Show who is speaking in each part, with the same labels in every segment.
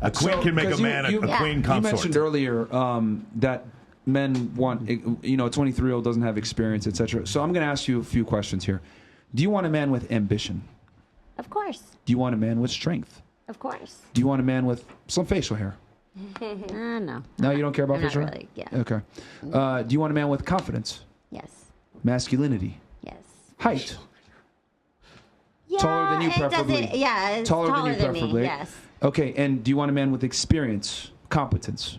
Speaker 1: A queen can make a man a queen consort.
Speaker 2: You mentioned earlier that men want, a 23-year-old doesn't have experience, etc. So I'm going to ask you a few questions here. Do you want a man with ambition?
Speaker 3: Of course.
Speaker 2: Do you want a man with strength?
Speaker 3: Of course.
Speaker 2: Do you want a man with some facial hair?
Speaker 3: No.
Speaker 2: No, you don't care about facial hair?
Speaker 3: Really, yeah.
Speaker 2: Okay. Do you want a man with confidence?
Speaker 3: Yes.
Speaker 2: Masculinity?
Speaker 3: Yes.
Speaker 2: Height?
Speaker 3: Yeah,
Speaker 2: Taller than you, preferably.
Speaker 3: It's
Speaker 2: taller than you, preferably.
Speaker 3: Me, yes.
Speaker 2: Okay, and do you want a man with experience, competence?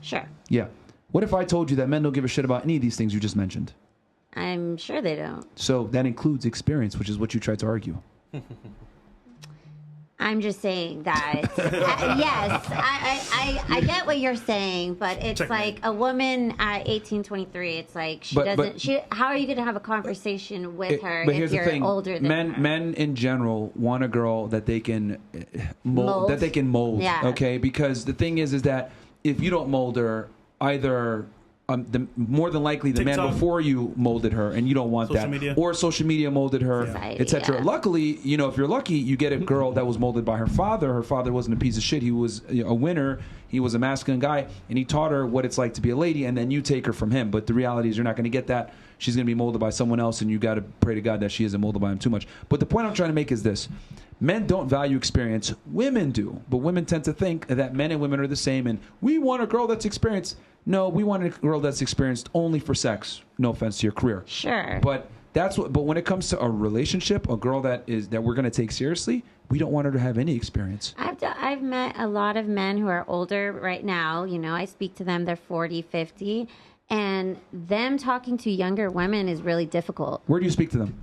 Speaker 3: Sure.
Speaker 2: Yeah. What if I told you that men don't give a shit about any of these things you just mentioned?
Speaker 3: I'm sure they don't.
Speaker 2: So that includes experience, which is what you tried to argue.
Speaker 3: I'm just saying that, yes, I get what you're saying, but it's like a woman at 18, 23, it's like how are you going to have a conversation with her if you're older than her?
Speaker 2: Men in general want a girl that they can mold.
Speaker 3: Yeah.
Speaker 2: Okay? Because the thing is that if you don't mold her, either more than likely the man before you molded her, and you don't want that. Media. Or social media molded her, etc. Yeah. Luckily, if you're lucky, you get a girl that was molded by her father. Her father wasn't a piece of shit. He was a winner. He was a masculine guy, and he taught her what it's like to be a lady, and then you take her from him. But the reality is you're not going to get that. She's going to be molded by someone else, and you got to pray to God that she isn't molded by him too much. But the point I'm trying to make is this. Men don't value experience. Women do. But women tend to think that men and women are the same, and we want a girl that's experienced. No, we want a girl that's experienced only for sex. No offense to your career.
Speaker 3: Sure.
Speaker 2: But But when it comes to a relationship, a girl that we're going to take seriously, we don't want her to have any experience.
Speaker 3: I've met a lot of men who are older right now. I speak to them. They're 40, 50. And them talking to younger women is really difficult.
Speaker 2: Where do you speak to them?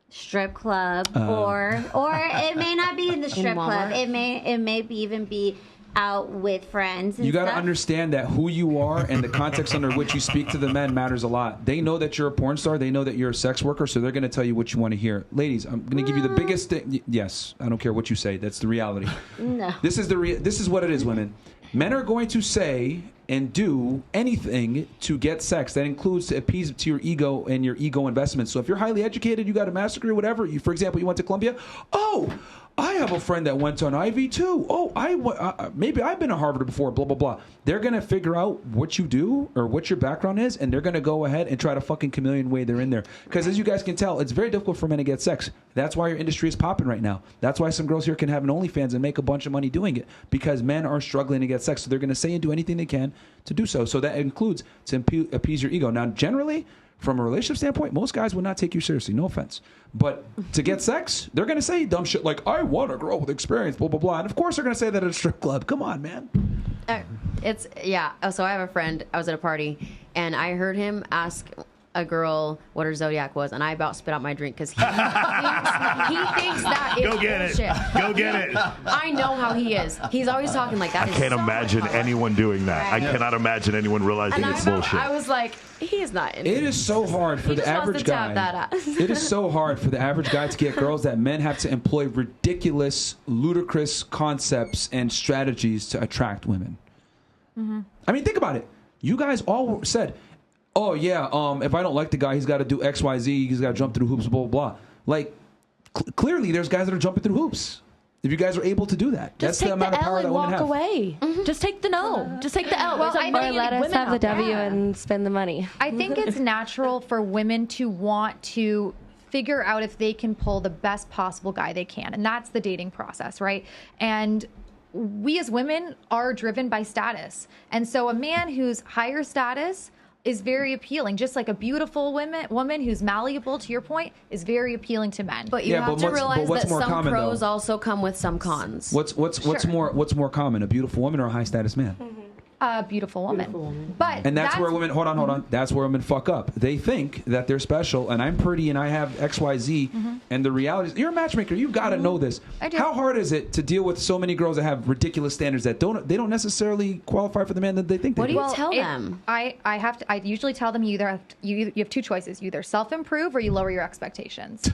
Speaker 3: Strip club, or it may not be in the strip club. It may even be out with friends.
Speaker 2: You got to understand that who you are and the context under which you speak to the men matters a lot. They know that you're a porn star. They know that you're a sex worker, so they're going to tell you what you want to hear. Ladies, I'm going to give you the biggest thing. Yes, I don't care what you say. That's the reality.
Speaker 3: No.
Speaker 2: This is what it is, women. Men are going to say and do anything to get sex. That includes to appease to your ego and your ego investments. So if you're highly educated, you got a master's degree, whatever. For example, you went to Columbia. Oh, I have a friend that went to an Ivy too. Oh, maybe I've been to Harvard before. Blah blah blah. They're gonna figure out what you do or what your background is, and they're gonna go ahead and try to fucking chameleon way they're in there. Because as you guys can tell, it's very difficult for men to get sex. That's why your industry is popping right now. That's why some girls here can have an OnlyFans and make a bunch of money doing it, because men are struggling to get sex. So they're gonna say and do anything they can to do so. So that includes to appease your ego. Now, generally, from a relationship standpoint, most guys would not take you seriously. No offense. But to get sex, they're going to say dumb shit like, I want a girl with experience, blah, blah, blah. And of course they're going to say that at a strip club. Come on, man.
Speaker 4: So I have a friend. I was at a party, and I heard him ask a girl what her zodiac was, and I about spit out my drink because he thinks that is bullshit.
Speaker 1: Go get it.
Speaker 4: I know how he is. He's always talking like that.
Speaker 1: I can't imagine anyone doing that. I cannot imagine anyone realizing it's bullshit.
Speaker 4: I was like, he's not.
Speaker 2: It is so hard for the average guy. It is so hard for the average guy to get girls that men have to employ ridiculous, ludicrous concepts and strategies to attract women. Mm-hmm. I mean, think about it. You guys all said, oh, yeah, if I don't like the guy, he's got to do X, Y, Z. He's got to jump through hoops, blah, blah, blah. Like, clearly, there's guys that are jumping through hoops. If you guys are able to do that.
Speaker 5: Just
Speaker 2: that's
Speaker 5: take
Speaker 2: the amount of power that women have.
Speaker 5: Walk away. Mm-hmm. Just take the no. Just take the L.
Speaker 6: Well, or let us have the W and spend the money.
Speaker 7: I think it's natural for women to want to figure out if they can pull the best possible guy they can. And that's the dating process, right? And we as women are driven by status. And so a man who's higher status is very appealing. Just like a beautiful woman who's malleable, to your point, is very appealing to men.
Speaker 4: But you have to realize that some pros also come with some cons.
Speaker 2: What's more common, a beautiful woman or a high status man?
Speaker 7: Mm-hmm. A beautiful woman.
Speaker 2: And that's where women, hold on. That's where women fuck up. They think that they're special, and I'm pretty, and I have XYZ, and the reality is, you're a matchmaker. You've got to know this.
Speaker 7: I do.
Speaker 2: How hard is it to deal with so many girls that have ridiculous standards that they don't necessarily qualify for the man that they think they do?
Speaker 4: What do you tell them?
Speaker 7: I usually tell them you have two choices. You either self-improve or you lower your expectations.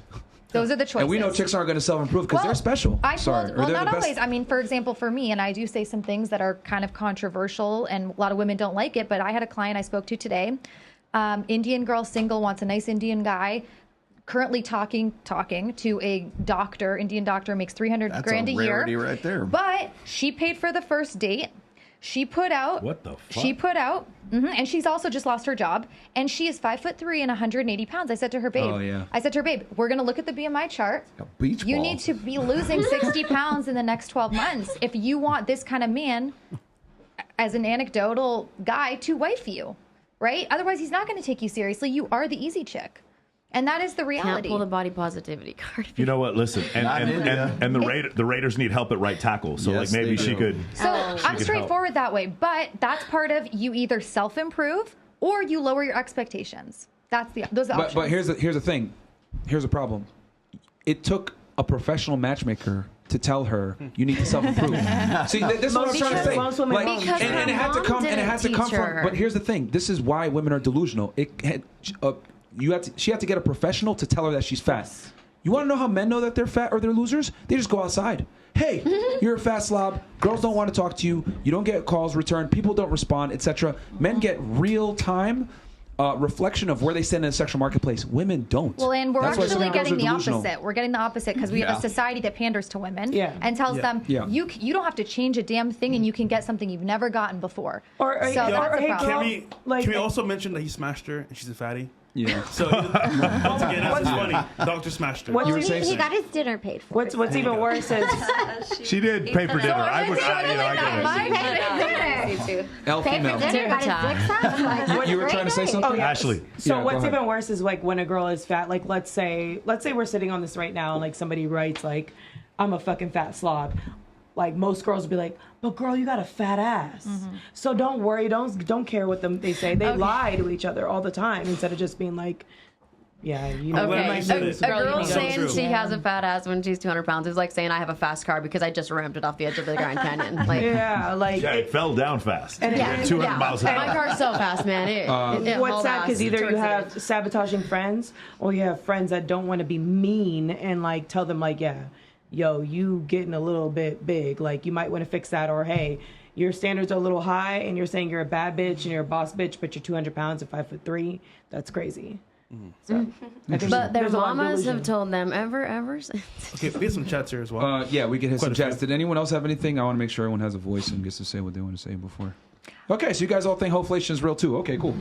Speaker 7: Those are the choices.
Speaker 2: And we know chicks aren't going to self-improve because they're special.
Speaker 7: Not always. I mean, for example, for me, and I do say some things that are kind of controversial, and a lot of women don't like it, but I had a client I spoke to today. Indian girl, single, wants a nice Indian guy. currently talking to a doctor, Indian doctor, makes $300 grand a year.
Speaker 8: That's a rarity right there.
Speaker 7: But she paid for the first date. She put out.
Speaker 9: What the fuck?
Speaker 7: She put out, and she's also just lost her job. And she is 5'3" and 180 pounds. I said to her, babe.
Speaker 2: Oh, yeah.
Speaker 7: I said to her, babe, we're gonna look at the BMI chart.
Speaker 8: A beach
Speaker 7: You
Speaker 8: ball.
Speaker 7: need to be losing 60 pounds in the next 12 months if you want this kind of man, as an anecdotal guy, to wife you, right? Otherwise, he's not going to take you seriously. You are the easy chick. And that is the
Speaker 4: Can't
Speaker 7: reality.
Speaker 4: pull the body positivity card.
Speaker 1: You know what? Listen,
Speaker 8: Not in ya.
Speaker 1: and the Raiders need help at right tackle. So
Speaker 8: Yes,
Speaker 1: like maybe
Speaker 8: they
Speaker 1: she
Speaker 8: do.
Speaker 1: could.
Speaker 7: So I'm
Speaker 1: could
Speaker 7: straightforward that way, but that's part of you either self-improve or you lower your expectations. That's those are options.
Speaker 2: But here's the thing. Here's a problem. It took a professional matchmaker to tell her you need to self-improve. See, this is what I'm trying to say.
Speaker 6: Most women won't.
Speaker 4: Because
Speaker 2: and it
Speaker 4: her
Speaker 2: had to
Speaker 4: mom
Speaker 2: come, and it
Speaker 4: didn't
Speaker 2: had to come
Speaker 4: teach her.
Speaker 2: from. But here's the thing. This is why women are delusional. She had to get a professional to tell her that she's fat. You want to know how men know that they're fat or they're losers? They just go outside. Hey, you're a fat slob. Girls don't want to talk to you. You don't get calls returned. People don't respond, etc. Men get real time reflection of where they stand in the sexual marketplace. Women don't.
Speaker 7: Well, and we're
Speaker 2: That's why so
Speaker 7: actually
Speaker 2: many girls
Speaker 7: getting the
Speaker 2: are delusional.
Speaker 7: opposite. We're getting the opposite because we have a society that panders to women and tells them you don't have to change a damn thing and you can get something you've never gotten before.
Speaker 10: Or,
Speaker 7: so that's a problem.
Speaker 10: Can we also mention that he smashed her and she's a fatty?
Speaker 2: Yeah.
Speaker 10: So once again, that's just funny. Doctor smashed her.
Speaker 3: Well, he got his dinner paid for.
Speaker 6: What's even worse is
Speaker 1: She did pay for dinner. I would.
Speaker 2: L
Speaker 3: Pay
Speaker 2: female.
Speaker 3: for dinner, got his dicks out. Like,
Speaker 2: You were trying to say something?
Speaker 6: Oh, yeah.
Speaker 1: Ashley.
Speaker 6: So
Speaker 2: Yeah,
Speaker 6: what's
Speaker 2: go ahead.
Speaker 6: even worse is like when a girl is fat. Like let's say we're sitting on this right now, and like somebody writes like, "I'm a fucking fat slob." Like most girls would be like, "But girl, you got a fat ass." So don't worry, don't care what they say. They lie to each other all the time instead of just being like, "Yeah, you know."
Speaker 4: Okay,
Speaker 6: like,
Speaker 4: a girl
Speaker 10: Yeah,
Speaker 4: saying
Speaker 10: true.
Speaker 4: she has a fat ass when she's 200 pounds is like saying I have a fast car because I just rammed it off the edge of the Grand Canyon. Like,
Speaker 6: yeah, like
Speaker 1: Yeah, it fell down fast.
Speaker 6: And
Speaker 1: Yeah,
Speaker 6: yeah,
Speaker 1: 200 miles an
Speaker 4: my
Speaker 1: hour.
Speaker 4: car's so fast, man. It
Speaker 6: what's
Speaker 4: hauled
Speaker 6: sad
Speaker 4: ass
Speaker 6: because either you
Speaker 4: towards the
Speaker 6: have
Speaker 4: edge.
Speaker 6: sabotaging friends or you have friends that don't want to be mean and like tell them like, yeah, yo, you getting a little bit big, like you might want to fix that, or hey, your standards are a little high and you're saying you're a bad bitch and you're a boss bitch, but you're 200 pounds and 5'3". That's crazy. So, I think
Speaker 4: But their
Speaker 6: there's a lot of
Speaker 4: mamas
Speaker 6: delusion.
Speaker 4: have told them ever since.
Speaker 10: Okay, we have some chats here as well.
Speaker 2: Yeah, we can hit
Speaker 10: Quite
Speaker 2: some
Speaker 10: a few.
Speaker 2: chats. Did anyone else have anything? I want to make sure everyone has a voice and gets to say what they want to say before. Okay, so you guys all think hoflation is real too. Okay, cool.